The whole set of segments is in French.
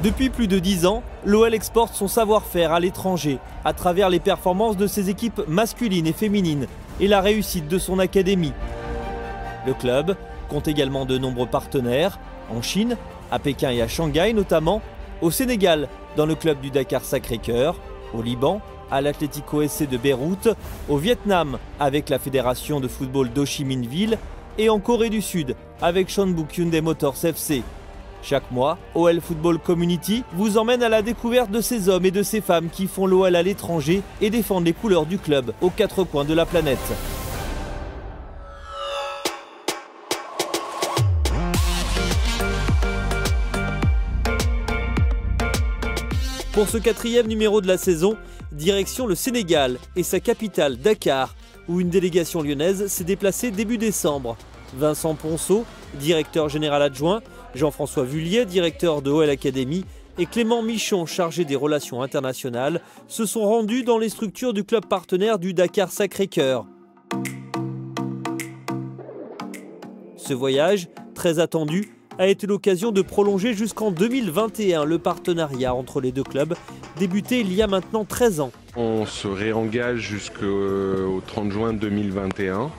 Depuis plus de 10 ans, l'OL exporte son savoir-faire à l'étranger, à travers les performances de ses équipes masculines et féminines et la réussite de son académie. Le club compte également de nombreux partenaires, en Chine, à Pékin et à Shanghai notamment, au Sénégal, dans le club du Dakar Sacré-Cœur, au Liban, à l'Atlético SC de Beyrouth, au Vietnam, avec la fédération de football d'Ho Chi Minh Ville, et en Corée du Sud, avec Jeonbuk Hyundai Motors FC. Chaque mois, OL Football Community vous emmène à la découverte de ces hommes et de ces femmes qui font l'OL à l'étranger et défendent les couleurs du club aux quatre coins de la planète. Pour ce 4e numéro de la saison, direction le Sénégal et sa capitale Dakar, où une délégation lyonnaise s'est déplacée début décembre. Vincent Ponceau, directeur général adjoint, Jean-François Vullier, directeur de OL Academy, et Clément Michon, chargé des relations internationales, se sont rendus dans les structures du club partenaire du Dakar Sacré-Cœur. Ce voyage, très attendu, a été l'occasion de prolonger jusqu'en 2021 le partenariat entre les deux clubs, débuté il y a maintenant 13 ans. On se réengage jusqu'au 30 juin 2021.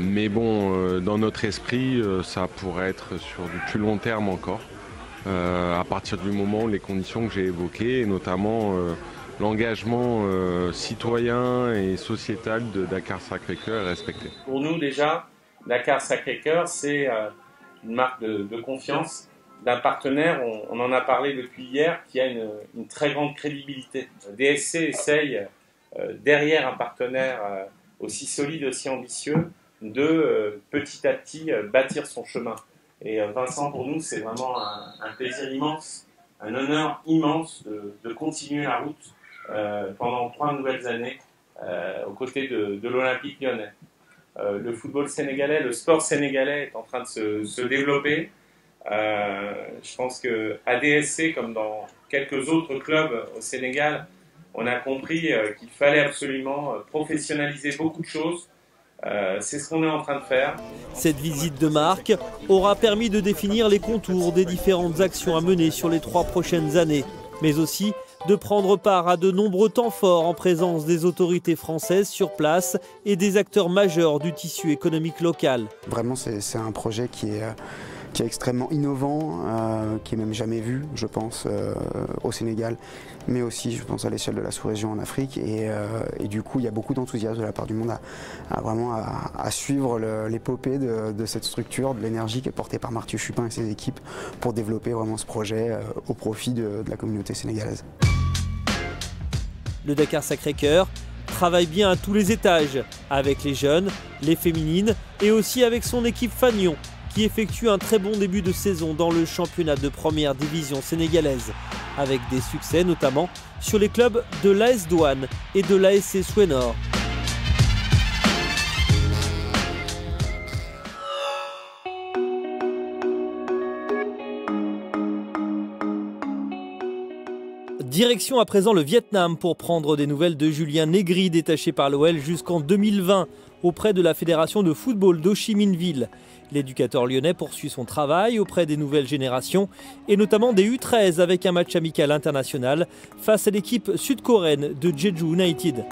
Mais bon, dans notre esprit, ça pourrait être sur du plus long terme encore, à partir du moment où les conditions que j'ai évoquées, et notamment l'engagement citoyen et sociétal de Dakar Sacré-Cœur est respecté. Pour nous déjà, Dakar Sacré-Cœur, c'est une marque de confiance d'un partenaire, on en a parlé depuis hier, qui a une très grande crédibilité. DSC essaye, derrière un partenaire aussi solide, aussi ambitieux, de petit à petit bâtir son chemin. Et Vincent, pour nous, c'est vraiment un plaisir immense, un honneur immense de continuer la route pendant 3 nouvelles années aux côtés de l'Olympique lyonnais. Le football sénégalais, le sport sénégalais est en train de se développer. Je pense qu'à DSC, comme dans quelques autres clubs au Sénégal, on a compris qu'il fallait absolument professionnaliser beaucoup de choses. C'est ce qu'on est en train de faire. Cette visite de marque aura permis de définir les contours des différentes actions à mener sur les 3 prochaines années, mais aussi de prendre part à de nombreux temps forts en présence des autorités françaises sur place et des acteurs majeurs du tissu économique local. Vraiment, c'est un projet qui est extrêmement innovant, qui est même jamais vu, je pense, au Sénégal, mais aussi, je pense, à l'échelle de la sous-région en Afrique. Et du coup, il y a beaucoup d'enthousiasme de la part du monde à suivre l'épopée de cette structure, de l'énergie qui est portée par Mathieu Chupin et ses équipes pour développer vraiment ce projet au profit de la communauté sénégalaise. Le Dakar Sacré-Cœur travaille bien à tous les étages, avec les jeunes, les féminines et aussi avec son équipe Fagnon, qui effectue un très bon début de saison dans le championnat de première division sénégalaise, avec des succès notamment sur les clubs de l'AS Douane et de l'ASC Souenor. Direction à présent le Vietnam pour prendre des nouvelles de Julien Négri, détaché par l'OL jusqu'en 2020 auprès de la fédération de football d'Ho Chi Minh Ville. L'éducateur lyonnais poursuit son travail auprès des nouvelles générations et notamment des U13 avec un match amical international face à l'équipe sud-coréenne de Jeju United.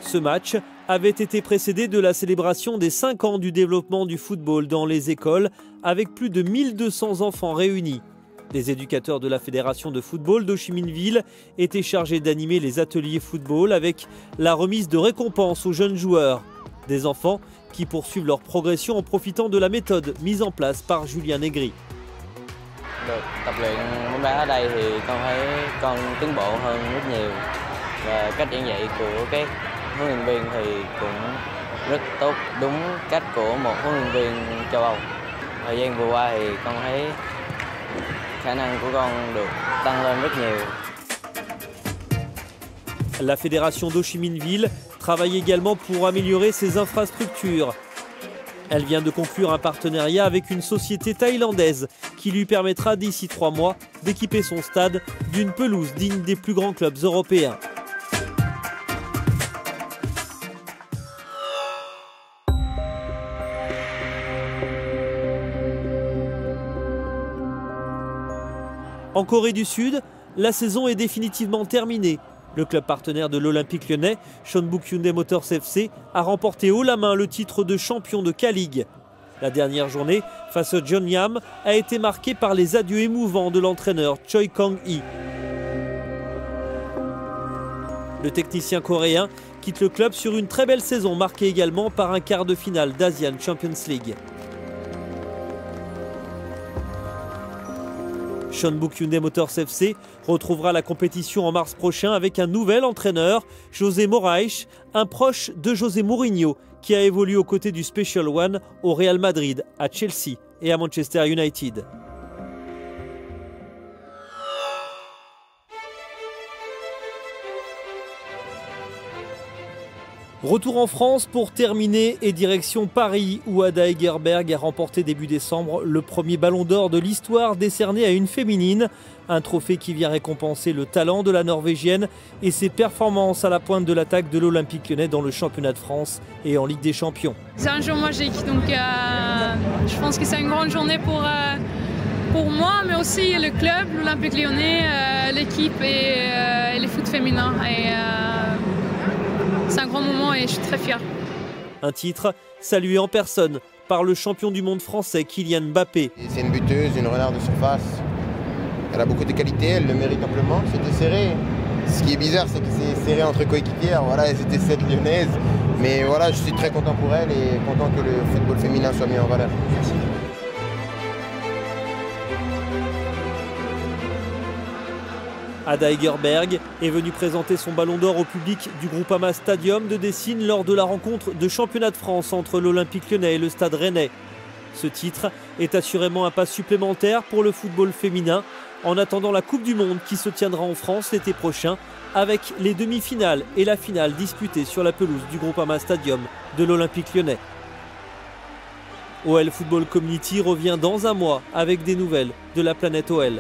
Ce match avait été précédé de la célébration des 5 ans du développement du football dans les écoles avec plus de 1200 enfants réunis. Les éducateurs de la fédération de football d'Ho Chi Minh Ville étaient chargés d'animer les ateliers football avec la remise de récompenses aux jeunes joueurs. Des enfants qui poursuivent leur progression en profitant de la méthode mise en place par Julien Négri. Được tập luyện bóng đá ở đây thì con thấy con tiến bộ hơn rất nhiều và cách giảng dạy của các huấn luyện viên thì cũng rất tốt, đúng cách của một huấn luyện viên châu Âu. Thời gian vừa qua thì con thấy khả năng của con được tăng lên rất nhiều. La fédération d'Ho Chi Minh Ville travaille également pour améliorer ses infrastructures. Elle vient de conclure un partenariat avec une société thaïlandaise qui lui permettra d'ici 3 mois d'équiper son stade d'une pelouse digne des plus grands clubs européens. En Corée du Sud, la saison est définitivement terminée. Le club partenaire de l'Olympique Lyonnais, Cheonbuk Hyundai Motors FC, a remporté haut la main le titre de champion de K-League. La dernière journée, face au Jeonnam, a été marquée par les adieux émouvants de l'entraîneur Choi Kang-hee. Le technicien coréen quitte le club sur une très belle saison marquée également par un quart de finale d'Asian Champions League. Cheonbuk Hyundai Motors FC retrouvera la compétition en mars prochain avec un nouvel entraîneur, José Moraes, un proche de José Mourinho, qui a évolué aux côtés du Special One au Real Madrid, à Chelsea et à Manchester United. Retour en France pour terminer et direction Paris où Ada Hegerberg a remporté début décembre le premier ballon d'or de l'histoire décerné à une féminine. Un trophée qui vient récompenser le talent de la Norvégienne et ses performances à la pointe de l'attaque de l'Olympique Lyonnais dans le championnat de France et en Ligue des Champions. C'est un jour magique, donc je pense que c'est une grande journée pour moi, mais aussi le club, l'Olympique Lyonnais, l'équipe et les foot féminins. C'est un grand moment et je suis très fière. Un titre salué en personne par le champion du monde français Kylian Mbappé. C'est une buteuse, une renarde de surface. Elle a beaucoup de qualités, elle le mérite amplement. C'était serré. Ce qui est bizarre, c'est que c'est serré entre coéquipières. Voilà, elles étaient 7 lyonnaises. Mais voilà, je suis très content pour elle et content que le football féminin soit mis en valeur. Merci. Ada Hegerberg est venue présenter son ballon d'or au public du Groupama Stadium de Dessine lors de la rencontre de championnat de France entre l'Olympique Lyonnais et le Stade Rennais. Ce titre est assurément un pas supplémentaire pour le football féminin en attendant la Coupe du Monde qui se tiendra en France l'été prochain avec les demi-finales et la finale disputées sur la pelouse du Groupama Stadium de l'Olympique Lyonnais. OL Football Community revient dans un mois avec des nouvelles de la planète OL.